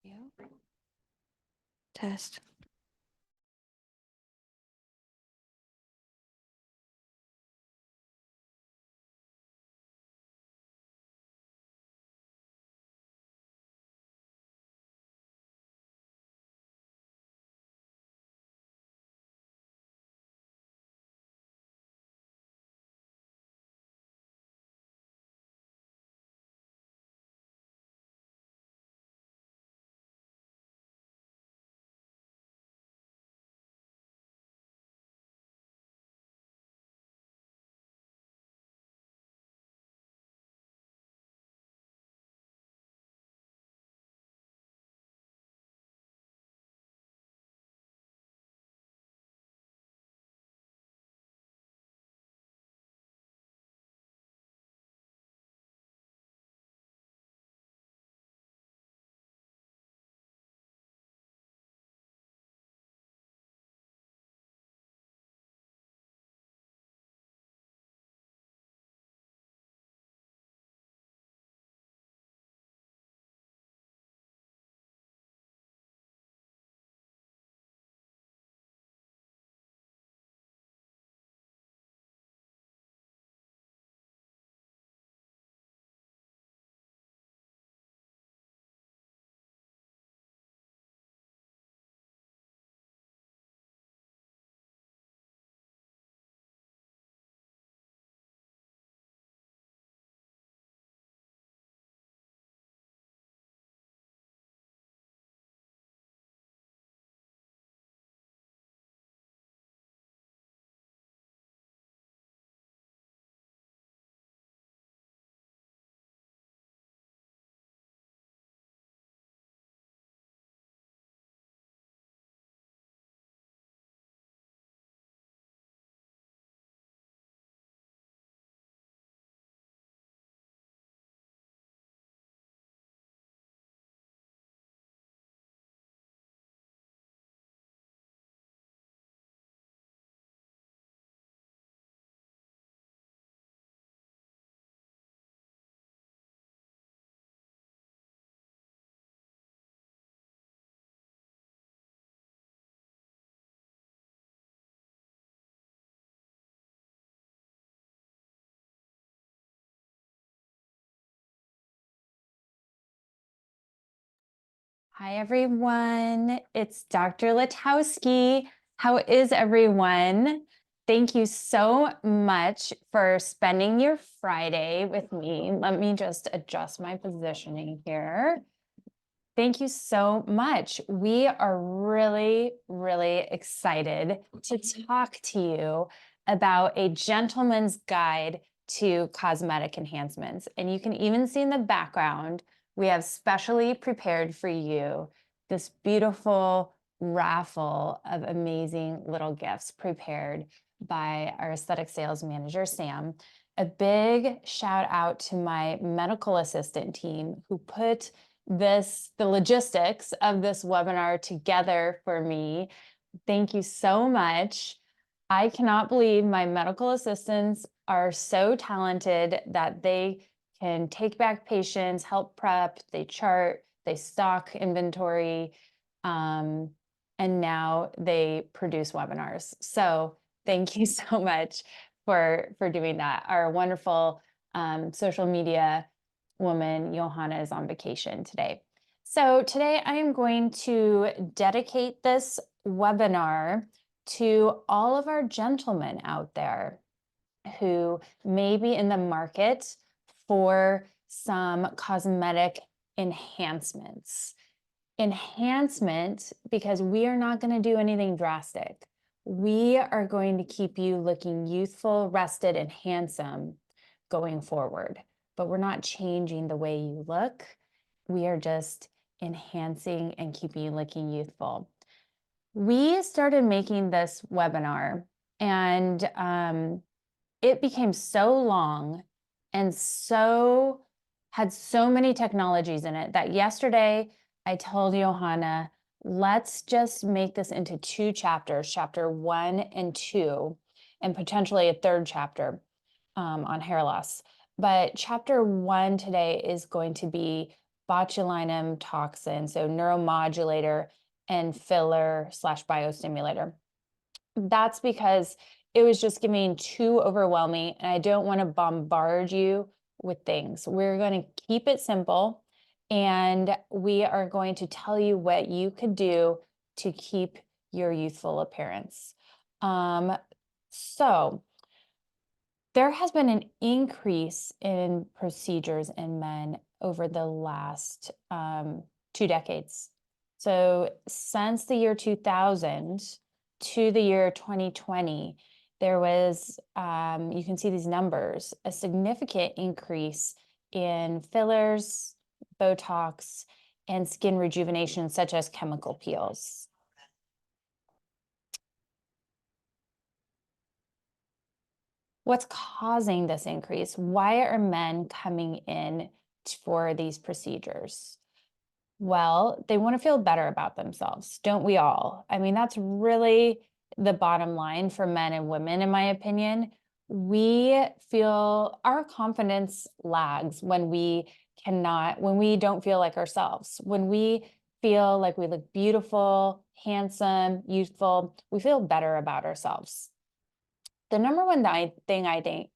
Video. Test. Hi, everyone. It's Dr. Latowski. How is everyone? Thank you so much for spending your Friday with me. Let me just adjust my positioning here. Thank you so much. We are really, really excited to talk to you about a gentleman's guide to cosmetic enhancements. And you can even see in the background, we have specially prepared for you this beautiful raffle of amazing little gifts prepared by our aesthetic sales manager, Sam. A big shout out to my medical assistant team who put the logistics of this webinar together for me. Thank you so much. I cannot believe my medical assistants are so talented that they can take back patients, help prep, they chart, they stock inventory, and now they produce webinars. So thank you so much for doing that. Our wonderful social media woman, Johanna, is on vacation today. So today I am going to dedicate this webinar to all of our gentlemen out there who may be in the market for some cosmetic enhancements. Enhancement, because we are not going to do anything drastic. We are going to keep you looking youthful, rested, and handsome going forward. But we're not changing the way you look. We are just enhancing and keeping you looking youthful. We started making this webinar and it became so long and had so many technologies in it that yesterday I told Johanna, let's just make this into 2 chapters, chapter 1 and 2, and potentially a 3rd chapter on hair loss. But chapter 1 today is going to be botulinum toxin, so neuromodulator and filler/biostimulator. That's because it was just getting too overwhelming, and I don't want to bombard you with things. We're going to keep it simple, and we are going to tell you what you could do to keep your youthful appearance. So there has been an increase in procedures in men over the last 2 decades. So since the year 2000 to the year 2020, there was, you can see these numbers, a significant increase in fillers, Botox, and skin rejuvenation, such as chemical peels. What's causing this increase? Why are men coming in for these procedures? Well, they want to feel better about themselves, don't we all? I mean, that's really the bottom line for men and women, in my opinion. We feel our confidence lags when we don't feel like ourselves. When we feel like we look beautiful, handsome, youthful, we feel better about ourselves. The number one thing I think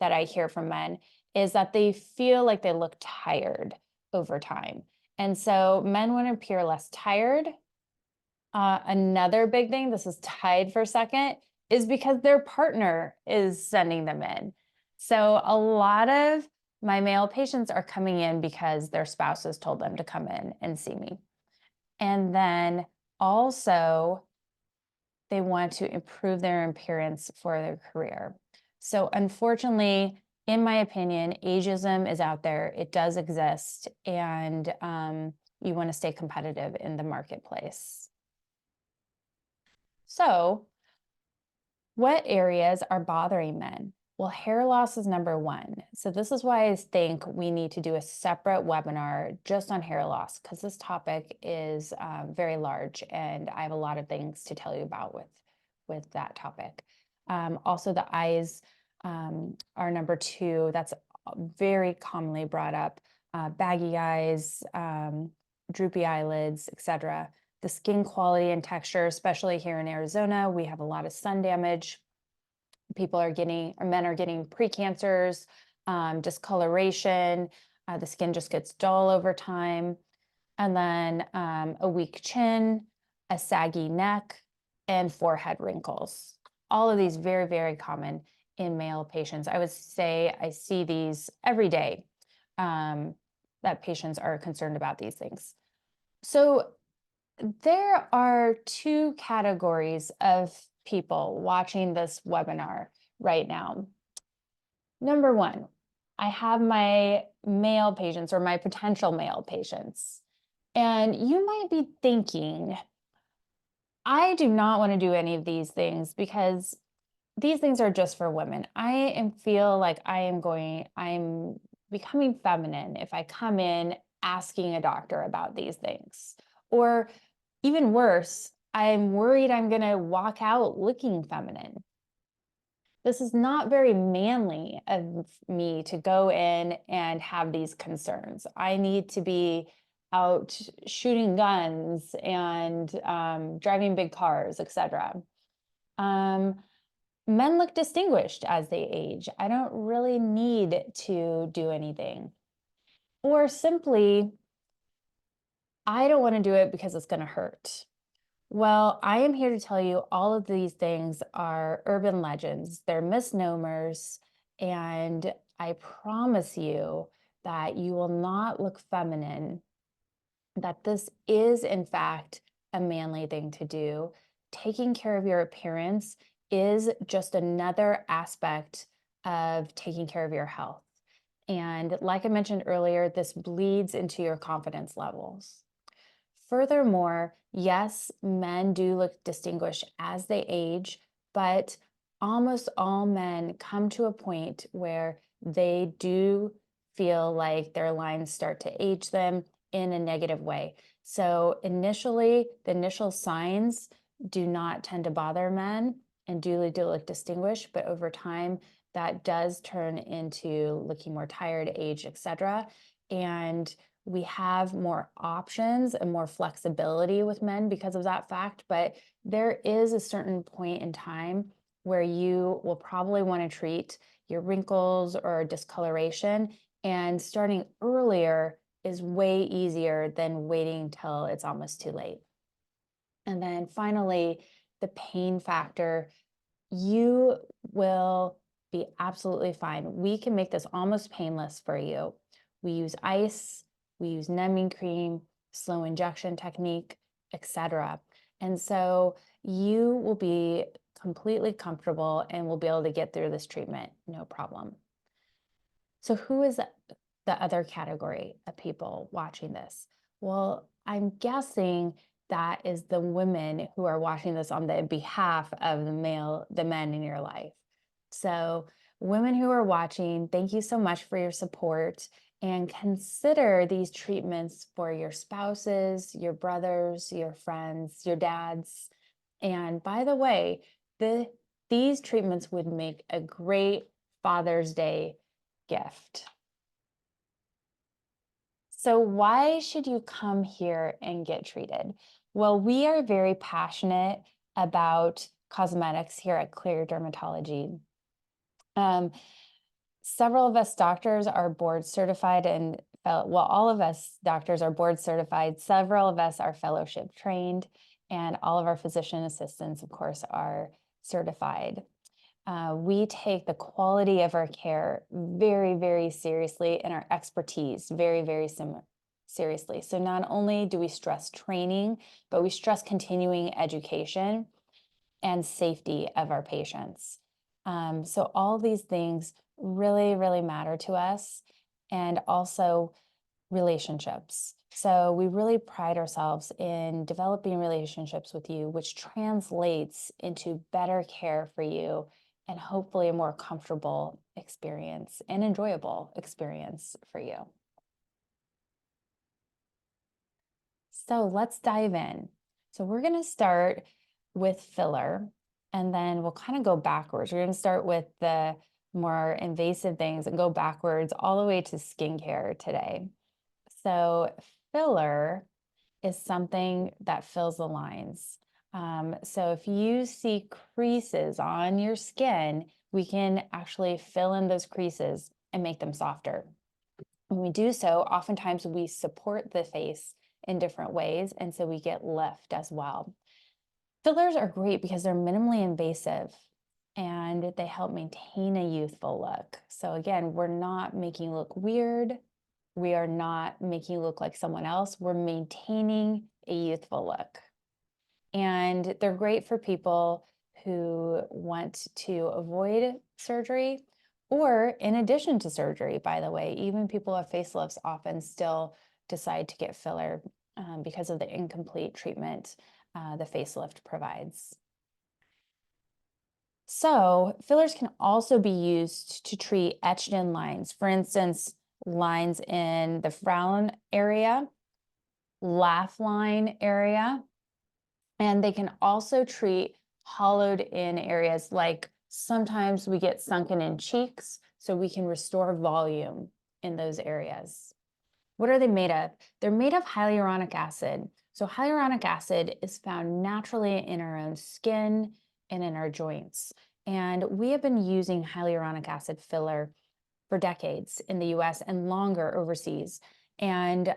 that I hear from men is that they feel like they look tired over time. And so men want to appear less tired. Another big thing, this is tied for second, is because their partner is sending them in. So a lot of my male patients are coming in because their spouses told them to come in and see me. And then also, they want to improve their appearance for their career. So unfortunately, in my opinion, ageism is out there. It does exist, and you want to stay competitive in the marketplace. So what areas are bothering men? Well, hair loss is number one. So this is why I think we need to do a separate webinar just on hair loss, because this topic is very large, and I have a lot of things to tell you about with that topic. Also, the eyes are number two. That's very commonly brought up. Baggy eyes, droopy eyelids, etc. The skin quality and texture, especially here in Arizona, we have a lot of sun damage. Men are getting precancers, discoloration, the skin just gets dull over time, and then a weak chin, a saggy neck, and forehead wrinkles. All of these very, very common in male patients. I would say I see these every day, that patients are concerned about these things. So there are two categories of people watching this webinar right now. Number one, I have my male patients or my potential male patients, and you might be thinking, I do not want to do any of these things because these things are just for women. I feel like I'm becoming feminine if I come in asking a doctor about these things. Or even worse, I'm worried I'm going to walk out looking feminine. This is not very manly of me to go in and have these concerns. I need to be out shooting guns and driving big cars, etc. Men look distinguished as they age. I don't really need to do anything. Or simply, I don't want to do it because it's going to hurt. Well, I am here to tell you all of these things are urban legends. They're misnomers, and I promise you that you will not look feminine, that this is, in fact, a manly thing to do. Taking care of your appearance is just another aspect of taking care of your health. And like I mentioned earlier, this bleeds into your confidence levels. Furthermore, yes, men do look distinguished as they age, but almost all men come to a point where they do feel like their lines start to age them in a negative way. So initially, the initial signs do not tend to bother men and do look distinguished, but over time, that does turn into looking more tired, age, etc. And we have more options and more flexibility with men because of that fact, but there is a certain point in time where you will probably want to treat your wrinkles or discoloration, and starting earlier is way easier than waiting till it's almost too late. And then finally, the pain factor, you will be absolutely fine. We can make this almost painless for you. We use ice, we use numbing cream, slow injection technique, etc. And so you will be completely comfortable and will be able to get through this treatment, no problem. So who is the other category of people watching this? Well, I'm guessing that is the women who are watching this on the behalf of the men in your life. So women who are watching, thank you so much for your support, and consider these treatments for your spouses, your brothers, your friends, your dads. And by the way, these treatments would make a great Father's Day gift. So why should you come here and get treated? Well, we are very passionate about cosmetics here at Clear Dermatology. Several of us doctors are board certified, and well, all of us doctors are board certified. Several of us are fellowship trained, and all of our physician assistants, of course, are certified. We take the quality of our care very, very seriously, and our expertise very, very seriously. So not only do we stress training, but we stress continuing education and safety of our patients. So all these things really, really matter to us, and also relationships. So we really pride ourselves in developing relationships with you, which translates into better care for you and hopefully a more comfortable experience and enjoyable experience for you. So let's dive in. So we're going to start with filler, and then we'll kind of go backwards. We're going to start with the more invasive things and go backwards all the way to skincare today. So filler is something that fills the lines. So if you see creases on your skin, we can actually fill in those creases and make them softer. When we do so, oftentimes we support the face in different ways, and so we get lift as well. Fillers are great because they're minimally invasive and they help maintain a youthful look. So again, we're not making you look weird. We are not making you look like someone else. We're maintaining a youthful look. And they're great for people who want to avoid surgery, or in addition to surgery, by the way. Even people who have facelifts often still decide to get filler because of the incomplete treatment the facelift provides. So fillers can also be used to treat etched in lines. For instance, lines in the frown area, laugh line area, and they can also treat hollowed in areas, like sometimes we get sunken in cheeks, so we can restore volume in those areas. What are they made of? They're made of hyaluronic acid. So hyaluronic acid is found naturally in our own skin and in our joints. And we have been using hyaluronic acid filler for decades in the US and longer overseas. And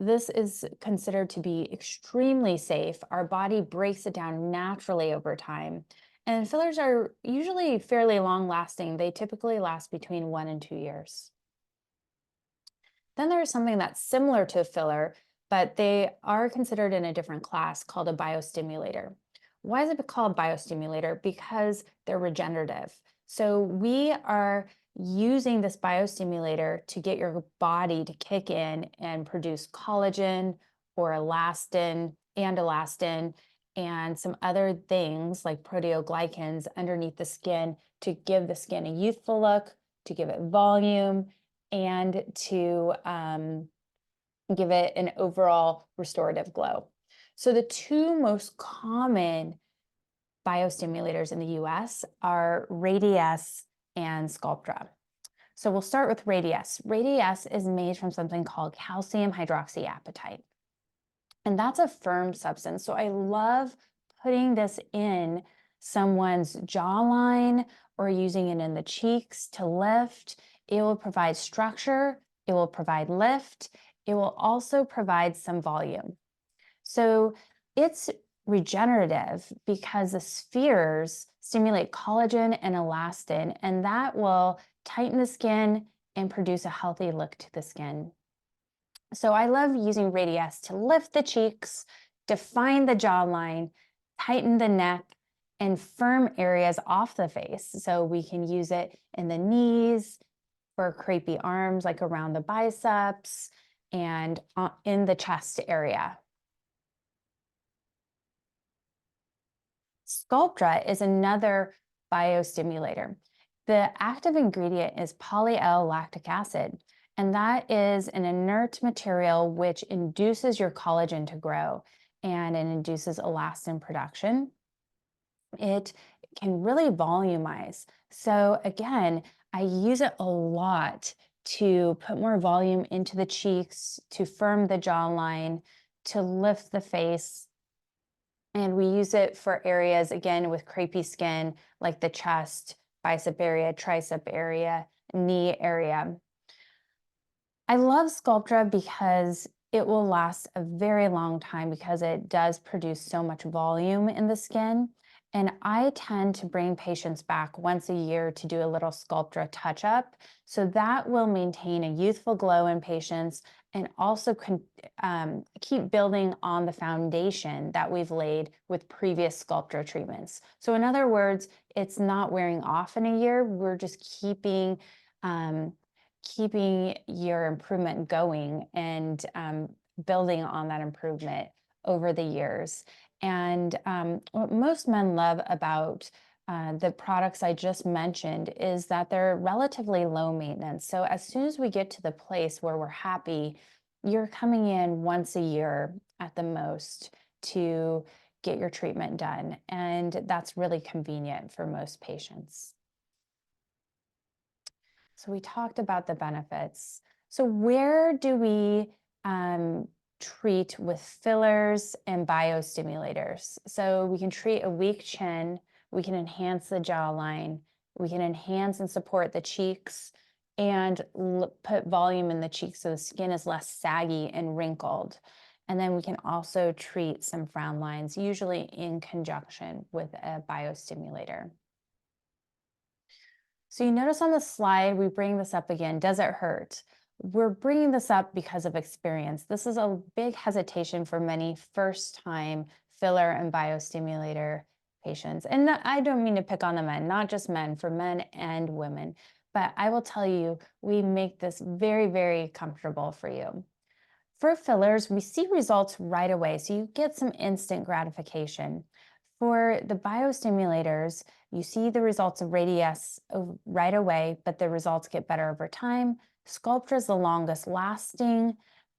this is considered to be extremely safe. Our body breaks it down naturally over time. And fillers are usually fairly long lasting. They typically last between 1 and 2 years. Then there's something that's similar to a filler, but they are considered in a different class, called a biostimulator. Why is it called biostimulator? Because they're regenerative. So we are using this biostimulator to get your body to kick in and produce collagen or elastin and some other things like proteoglycans underneath the skin to give the skin a youthful look, to give it volume, and to give it an overall restorative glow. So the two most common biostimulators in the US are Radiesse and Sculptra. So we'll start with Radiesse. Radiesse is made from something called calcium hydroxyapatite. And that's a firm substance. So I love putting this in someone's jawline or using it in the cheeks to lift. It will provide structure. It will provide lift. It will also provide some volume. So it's regenerative because the spheres stimulate collagen and elastin, and that will tighten the skin and produce a healthy look to the skin. So I love using Radiesse to lift the cheeks, define the jawline, tighten the neck, and firm areas off the face. So we can use it in the knees, for crepey arms, like around the biceps, and in the chest area. Sculptra is another biostimulator. The active ingredient is poly-L-lactic acid, and that is an inert material which induces your collagen to grow, and it induces elastin production. It can really volumize. So again, I use it a lot to put more volume into the cheeks, to firm the jawline, to lift the face. And we use it for areas, again, with crepey skin, like the chest, bicep area, tricep area, knee area. I love Sculptra because it will last a very long time because it does produce so much volume in the skin. And I tend to bring patients back once a year to do a little Sculptra touch-up. So that will maintain a youthful glow in patients and also keep building on the foundation that we've laid with previous Sculptra treatments. So in other words, it's not wearing off in a year. We're just keeping your improvement going and building on that improvement over the years. And what most men love about the products I just mentioned is that they're relatively low maintenance. So as soon as we get to the place where we're happy, you're coming in once a year at the most to get your treatment done. And that's really convenient for most patients. So we talked about the benefits. So where do we treat with fillers and biostimulators? So we can treat a weak chin, we can enhance the jawline, we can enhance and support the cheeks, and put volume in the cheeks so the skin is less saggy and wrinkled. And then we can also treat some frown lines, usually in conjunction with a biostimulator. So you notice on the slide, we bring this up again. Does it hurt? We're bringing this up because of experience. This is a big hesitation for many first-time filler and biostimulator patients. And I don't mean to pick on the men, not just men, for men and women. But I will tell you, we make this very, very comfortable for you. For fillers, we see results right away, so you get some instant gratification. For the biostimulators, you see the results of Radiesse right away, but the results get better over time. Sculptra is the longest lasting,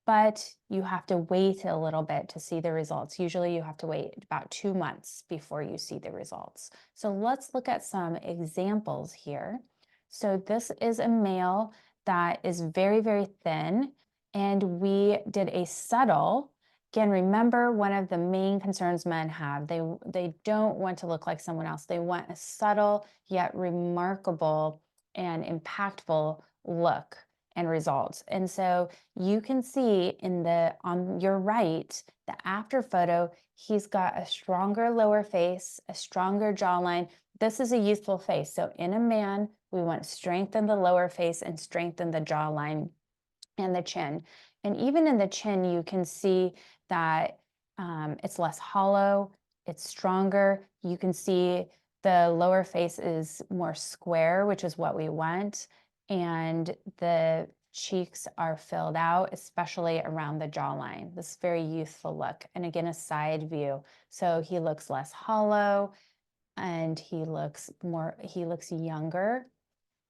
but you have to wait a little bit to see the results. Usually you have to wait about 2 months before you see the results. So let's look at some examples here. So this is a male that is very, very thin, and we did a subtle. Again, remember, one of the main concerns men have, they don't want to look like someone else. They want a subtle yet remarkable and impactful look and results. And so you can see on your right, the after photo, he's got a stronger lower face, a stronger jawline. This is a youthful face. So in a man, we want to strengthen the lower face and strengthen the jawline and the chin. And even in the chin, you can see that it's less hollow, it's stronger. You can see the lower face is more square, which is what we want. And the cheeks are filled out, especially around the jawline. This very youthful look. And again, a side view. So he looks less hollow and he looks younger.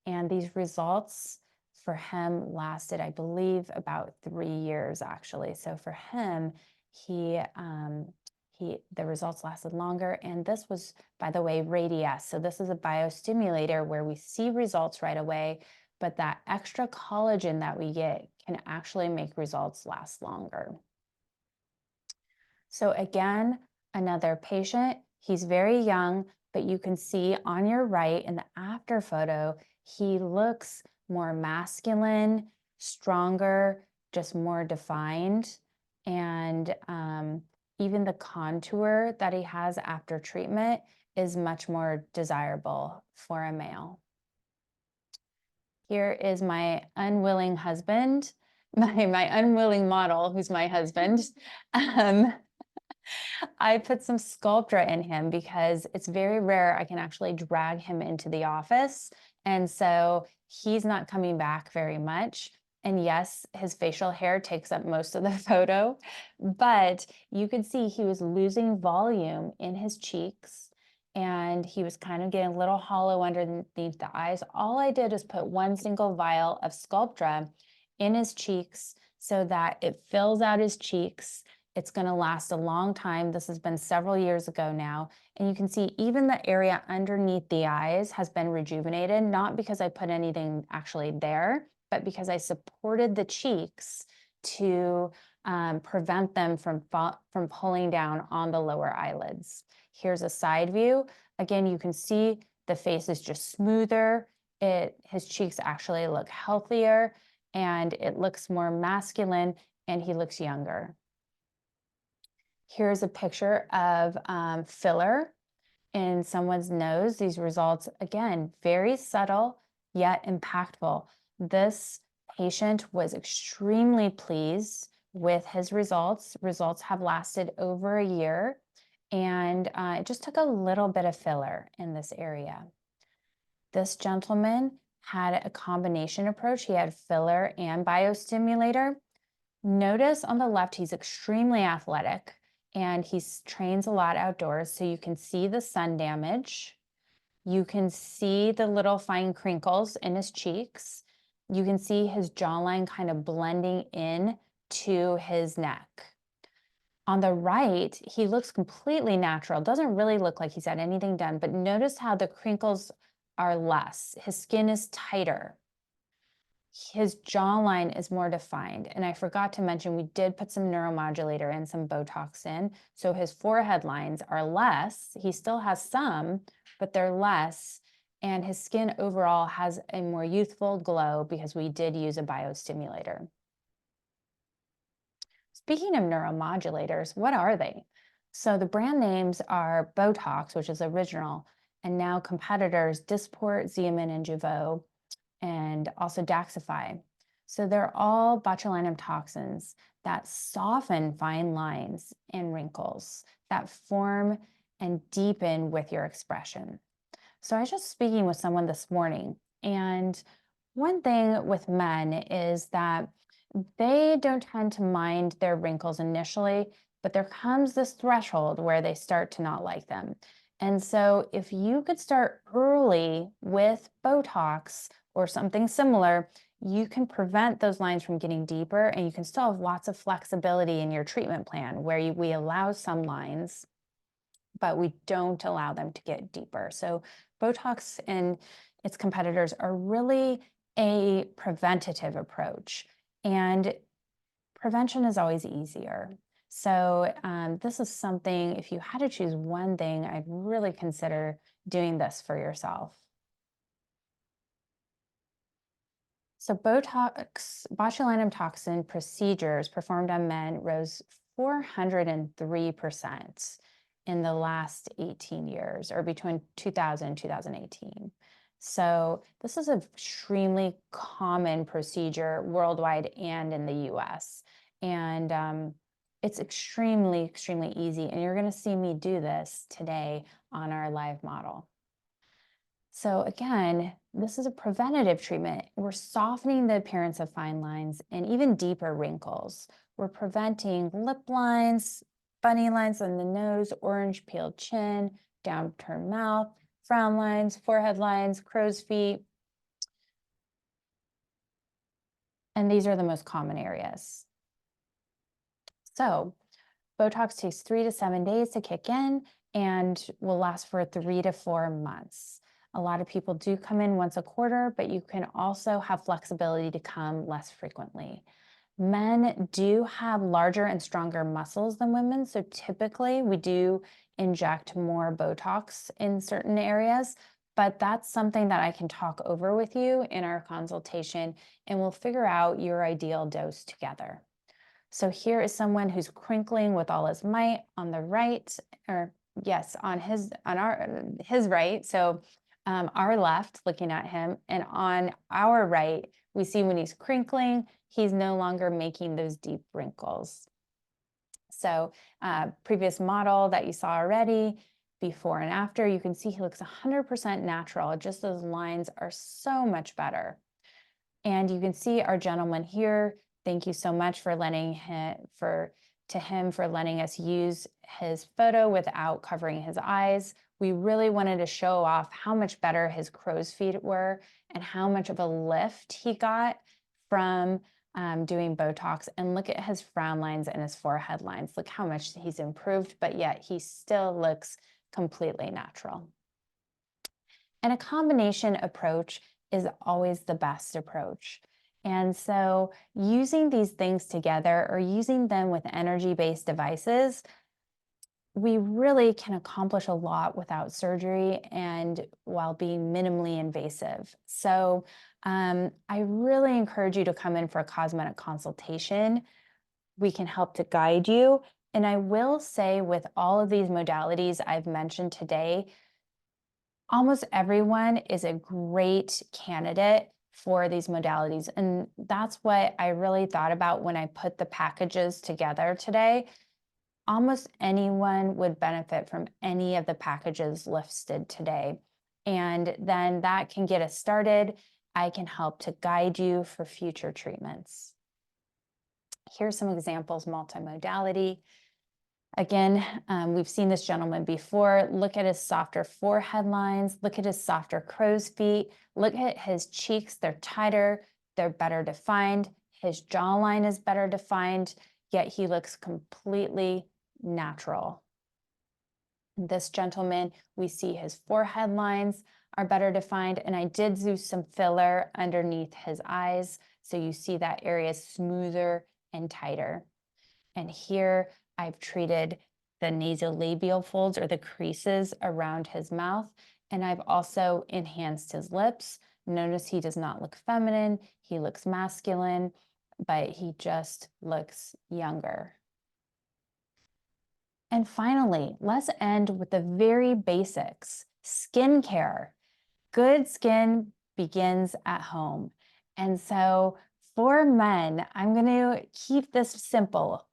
And these results for him lasted, I believe, about 3 years, actually. So for him, the results lasted longer. And this was, by the way, Radiesse. So this is a biostimulator where we see results right away. but that extra collagen that we get can actually make results last longer. So again, another patient, he's very young, but you can see on your right in the after photo, he looks more masculine, stronger, just more defined. And even the contour that he has after treatment is much more desirable for a male. Here is my unwilling husband, my unwilling model, who's my husband. I put some Sculptra in him because it's very rare I can actually drag him into the office. And so he's not coming back very much. And yes, his facial hair takes up most of the photo, but you could see he was losing volume in his cheeks and he was kind of getting a little hollow underneath the eyes. All I did is put one single vial of Sculptra in his cheeks so that it fills out his cheeks. It's going to last a long time. This has been several years ago now. And you can see even the area underneath the eyes has been rejuvenated, not because I put anything actually there, but because I supported the cheeks to prevent them from pulling down on the lower eyelids. Here's a side view. Again, you can see the face is just smoother. His cheeks actually look healthier and it looks more masculine and he looks younger. Here's a picture of filler in someone's nose. These results, again, very subtle yet impactful. This patient was extremely pleased with his results. Results have lasted over a year, and it just took a little bit of filler in this area. This gentleman had a combination approach. He had filler and biostimulator. Notice on the left, he's extremely athletic and he trains a lot outdoors. So you can see the sun damage. You can see the little fine crinkles in his cheeks. You can see his jawline kind of blending in to his neck. On the right, he looks completely natural. Doesn't really look like he's had anything done, but notice how the crinkles are less. His skin is tighter. His jawline is more defined. And I forgot to mention, we did put some neuromodulator and some Botox in. So his forehead lines are less. He still has some, but they're less. And his skin overall has a more youthful glow because we did use a biostimulator. Speaking of neuromodulators, what are they? So the brand names are Botox, which is original, and now competitors Dysport, Xeomin, and Jeuveau, and also Daxxify. So they're all botulinum toxins that soften fine lines and wrinkles that form and deepen with your expression. So I was just speaking with someone this morning, and one thing with men is that they don't tend to mind their wrinkles initially, but there comes this threshold where they start to not like them. And so if you could start early with Botox or something similar, you can prevent those lines from getting deeper and you can still have lots of flexibility in your treatment plan where we allow some lines, but we don't allow them to get deeper. So Botox and its competitors are really a preventative approach, and prevention is always easier. So this is something, if you had to choose one thing, I'd really consider doing this for yourself. So Botox, botulinum toxin procedures performed on men rose 403% in the last 18 years, or between 2000 and 2018. So this is an extremely common procedure worldwide and in the US. And it's extremely, extremely easy. And you're going to see me do this today on our live model. So again, this is a preventative treatment. We're softening the appearance of fine lines and even deeper wrinkles. We're preventing lip lines, bunny lines on the nose, orange peeled chin, downturned mouth, frown lines, forehead lines, crow's feet. And these are the most common areas. So Botox takes 3 to 7 days to kick in and will last for 3 to 4 months. A lot of people do come in once a quarter, but you can also have flexibility to come less frequently. Men do have larger and stronger muscles than women, so typically we do inject more Botox in certain areas, but that's something that I can talk over with you in our consultation, and we'll figure out your ideal dose together. So here is someone who's crinkling with all his might on the right, or yes, on his right. So our left, looking at him, and on our right, we see when he's crinkling, he's no longer making those deep wrinkles. So previous model that you saw already, before and after, you can see he looks 100% natural. Just those lines are so much better. And you can see our gentleman here. Thank you so much for letting him for letting us use his photo without covering his eyes. We really wanted to show off how much better his crow's feet were and how much of a lift he got from doing Botox. And look at his frown lines and his forehead lines. Look how much he's improved, but yet he still looks completely natural. And a combination approach is always the best approach. And so using these things together or using them with energy-based devices, we really can accomplish a lot without surgery and while being minimally invasive. So I really encourage you to come in for a cosmetic consultation. We can help to guide you. And I will say with all of these modalities I've mentioned today, almost everyone is a great candidate for these modalities. And that's what I really thought about when I put the packages together today. Almost anyone would benefit from any of the packages listed today. And then that can get us started. I can help to guide you for future treatments. Here's some examples, multimodality. Again, we've seen this gentleman before. Look at his softer forehead lines. Look at his softer crow's feet. Look at his cheeks. They're tighter. They're better defined. His jawline is better defined, yet he looks completely natural. This gentleman, we see his forehead lines are better defined, and I did do some filler underneath his eyes, so you see that area is smoother and tighter. And here I've treated the nasolabial folds or the creases around his mouth, and I've also enhanced his lips. Notice he does not look feminine, he looks masculine, but he just looks younger. And finally, let's end with the very basics. Skincare. Good skin begins at home. And so for men, I'm going to keep this simple.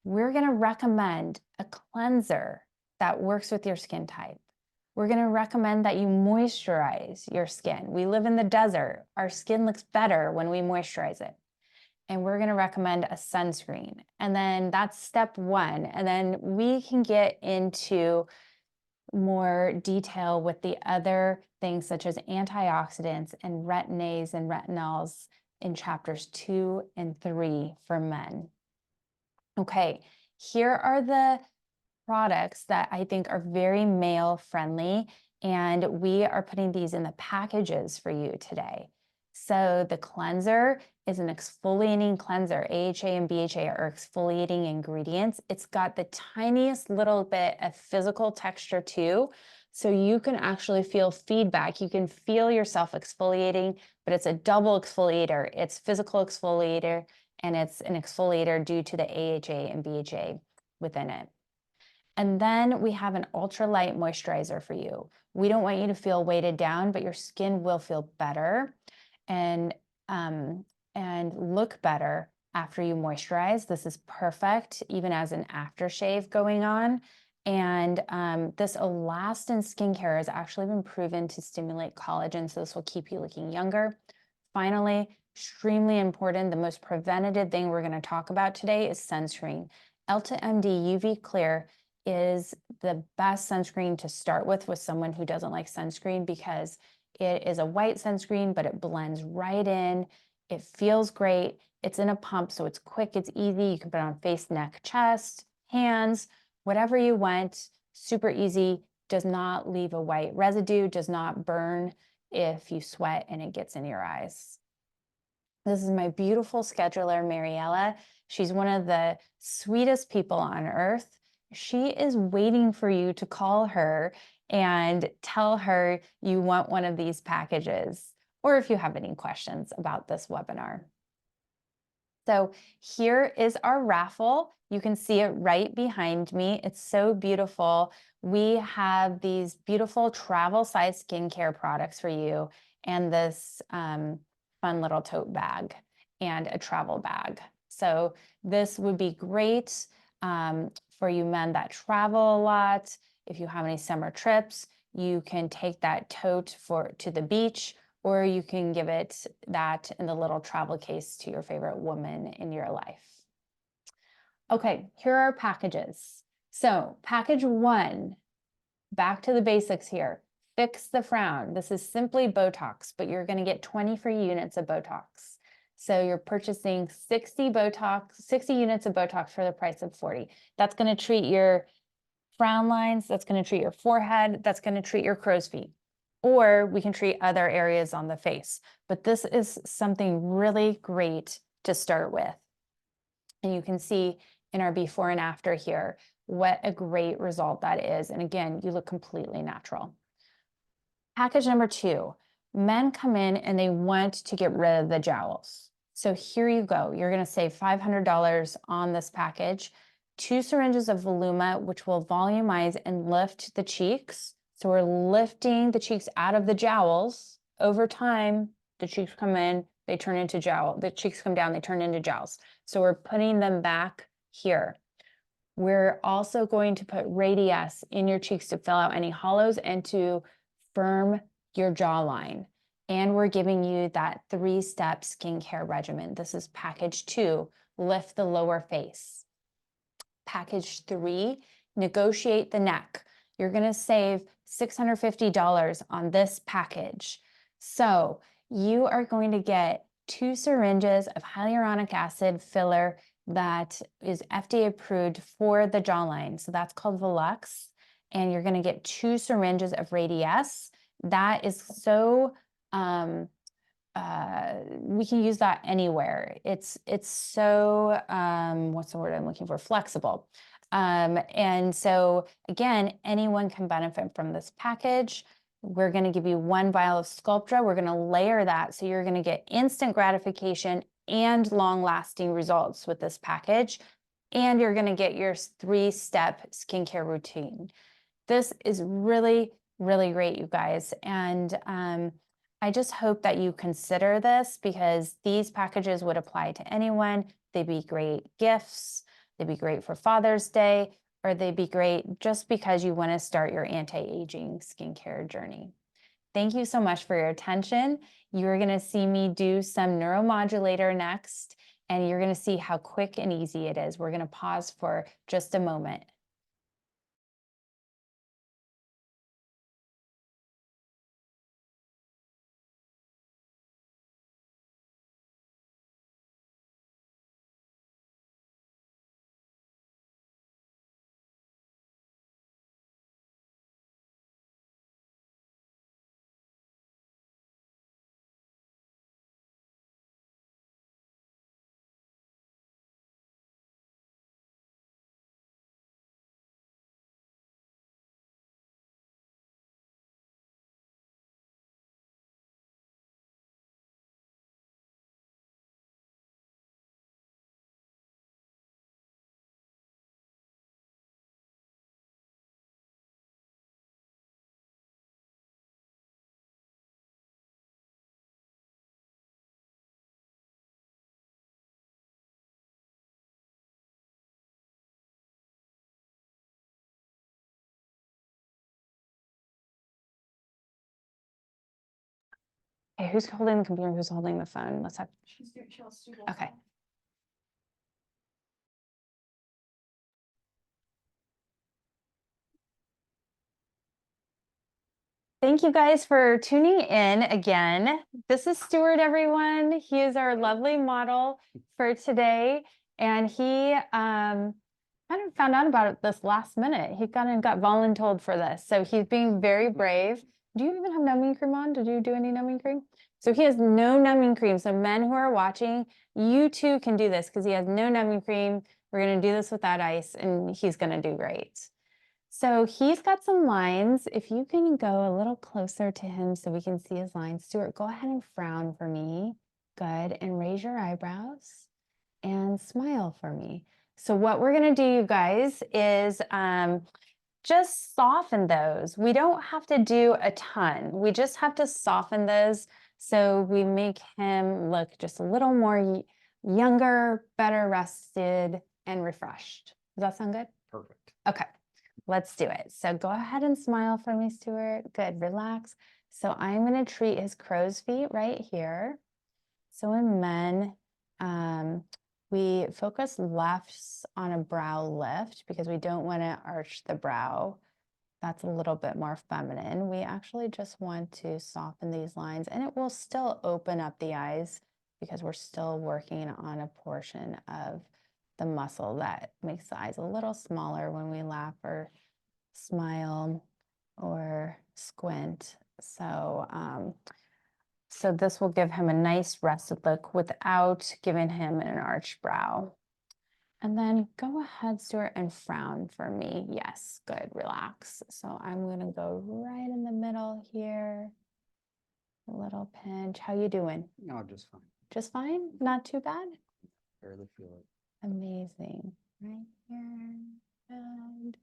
We're going to recommend a cleanser that works with your skin type. We're going to recommend that you moisturize your skin. We live in the desert. Our skin looks better when we moisturize it. And we're going to recommend a sunscreen. And then that's step one. And then we can get into more detail with the other things such as antioxidants and retin-As and retinols in chapters 2 and 3 for men. Okay, here are the products that I think are very male friendly, and we are putting these in the packages for you today. So the cleanser is an exfoliating cleanser. AHA and BHA are exfoliating ingredients. It's got the tiniest little bit of physical texture too, so you can actually feel feedback. You can feel yourself exfoliating, but it's a double exfoliator. It's physical exfoliator, and it's an exfoliator due to the AHA and BHA within it. And then we have an ultralight moisturizer for you. We don't want you to feel weighted down, but your skin will feel better and look better after you moisturize. This is perfect, even as an aftershave going on. And this Elastin skincare has actually been proven to stimulate collagen, so this will keep you looking younger. Finally, extremely important, the most preventative thing we're going to talk about today is sunscreen. Elta MD UV Clear is the best sunscreen to start with someone who doesn't like sunscreen, because it is a white sunscreen, but it blends right in. It feels great. It's in a pump, so it's quick, it's easy. You can put it on face, neck, chest, hands, whatever you want. Super easy, does not leave a white residue, does not burn if you sweat and it gets in your eyes. This is my beautiful scheduler, Mariella. She's one of the sweetest people on earth. She is waiting for you to call her and tell her you want one of these packages, or if you have any questions about this webinar. So here is our raffle. You can see it right behind me. It's so beautiful. We have these beautiful travel size skincare products for you and this fun little tote bag and a travel bag. So this would be great for you men that travel a lot. If you have any summer trips, you can take that tote to the beach, or you can give it that in the little travel case to your favorite woman in your life. Okay, here are our packages. So package 1, back to the basics here. Fix the frown. This is simply Botox, but you're going to get 20 free units of Botox. So you're purchasing 60 units of Botox for the price of 40. That's going to treat your frown lines. That's going to treat your forehead. That's going to treat your crow's feet. Or we can treat other areas on the face. But this is something really great to start with. And you can see in our before and after here what a great result that is. And again, you look completely natural. Package number 2, men come in and they want to get rid of the jowls. So here you go. You're going to save $500 on this package. 2 syringes of Voluma, which will volumize and lift the cheeks. So we're lifting the cheeks out of the jowls. Over time, the cheeks come in, they turn into jowl. The cheeks come down, they turn into jowls. So we're putting them back here. We're also going to put Radiesse in your cheeks to fill out any hollows and to firm your jawline. And we're giving you that 3-step skincare regimen. This is package 2, lift the lower face. Package 3, negotiate the neck. You're going to save $650 on this package. So you are going to get 2 syringes of hyaluronic acid filler that is FDA approved for the jawline. So that's called Volux. And you're going to get 2 syringes of Radiesse. That is so, we can use that anywhere. It's so, what's the word I'm looking for? Flexible. And so again, anyone can benefit from this package. We're going to give you 1 vial of Sculptra. We're going to layer that. So you're going to get instant gratification and long-lasting results with this package. And you're going to get your 3-step skincare routine. This is really, really great, you guys. And I just hope that you consider this, because these packages would apply to anyone. They'd be great gifts. They'd be great for Father's Day, or they'd be great just because you want to start your anti-aging skincare journey. Thank you so much for your attention. You're going to see me do some neuromodulator next, and you're going to see how quick and easy it is. We're going to pause for just a moment. Okay, who's holding the computer? Who's holding the phone? Let's have. Okay. Thank you guys for tuning in again. This is Stuart, everyone. He is our lovely model for today. And he kind of found out about it this last minute. He kind of got voluntold for this. So he's being very brave. Do you even have numbing cream on? Did you do any numbing cream? So he has no numbing cream. So men who are watching, you too can do this because he has no numbing cream. We're going to do this without ice and he's going to do great. So he's got some lines. If you can go a little closer to him so we can see his lines. Stuart, go ahead and frown for me. Good. And raise your eyebrows and smile for me. So what we're going to do, you guys, is just soften those. We don't have to do a ton. We just have to soften those so we make him look just a little more younger, better rested, and refreshed. Does that sound good? Perfect. Okay, let's do it. So go ahead and smile for me, Stuart. Good, relax. So I'm going to treat his crow's feet right here. So in men, we focus lefts on a brow lift because we don't want to arch the brow. That's a little bit more feminine. We actually just want to soften these lines, and it will still open up the eyes because we're still working on a portion of the muscle that makes the eyes a little smaller when we laugh or smile or squint. So this will give him a nice rested look without giving him an arched brow. And then go ahead, Stuart, and frown for me. Yes, good, relax. So I'm gonna go right in the middle here. A little pinch. How you doing? No, just fine. Just fine? Not too bad? Barely feel it. Amazing. Right here. Good.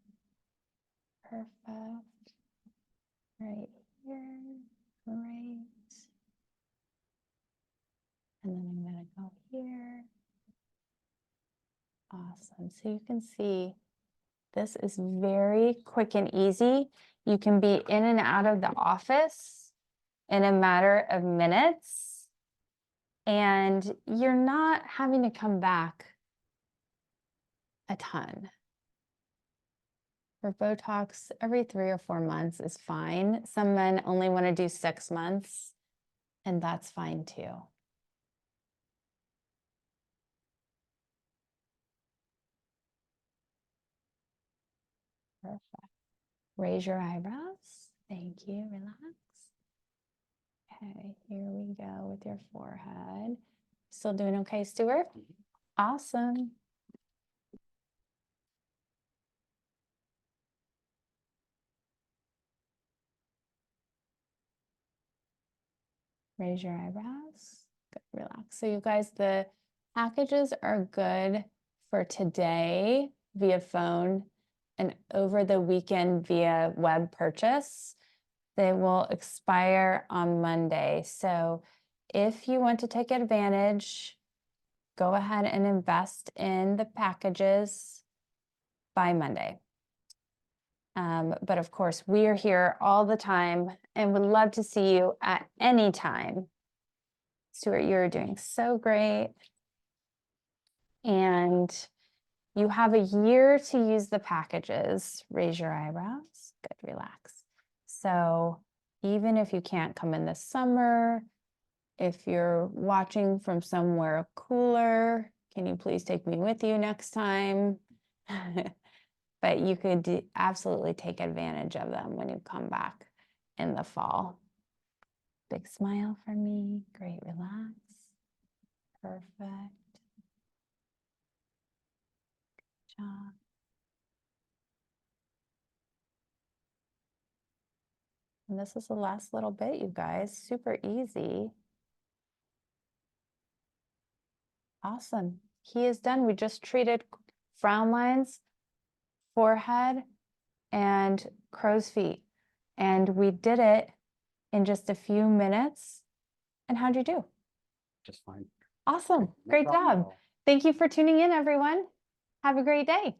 Perfect. Right here. Great. And then I'm gonna go here. Awesome. So you can see this is very quick and easy. You can be in and out of the office in a matter of minutes, and you're not having to come back a ton. For Botox, every 3 or 4 months is fine. Some men only want to do 6 months, and that's fine too. Perfect. Raise your eyebrows. Thank you. Relax. Okay, here we go with your forehead. Still doing okay, Stuart? Awesome. Raise your eyebrows. Good, relax. So you guys, the packages are good for today via phone and over the weekend via web purchase. They will expire on Monday. So if you want to take advantage, go ahead and invest in the packages by Monday. But of course, we are here all the time and would love to see you at any time. Stuart, you're doing so great. And you have a year to use the packages. Raise your eyebrows. Good, relax. So even if you can't come in this summer, if you're watching from somewhere cooler, can you please take me with you next time? But you could absolutely take advantage of them when you come back in the fall. Big smile for me. Great, relax. Perfect. Good job. And this is the last little bit, you guys. Super easy. Awesome. He is done. We just treated frown lines, forehead, and crow's feet. And we did it in just a few minutes. And how'd you do? Just fine. Awesome. No Great problem at job. all. Thank you for tuning in, everyone. Have a great day.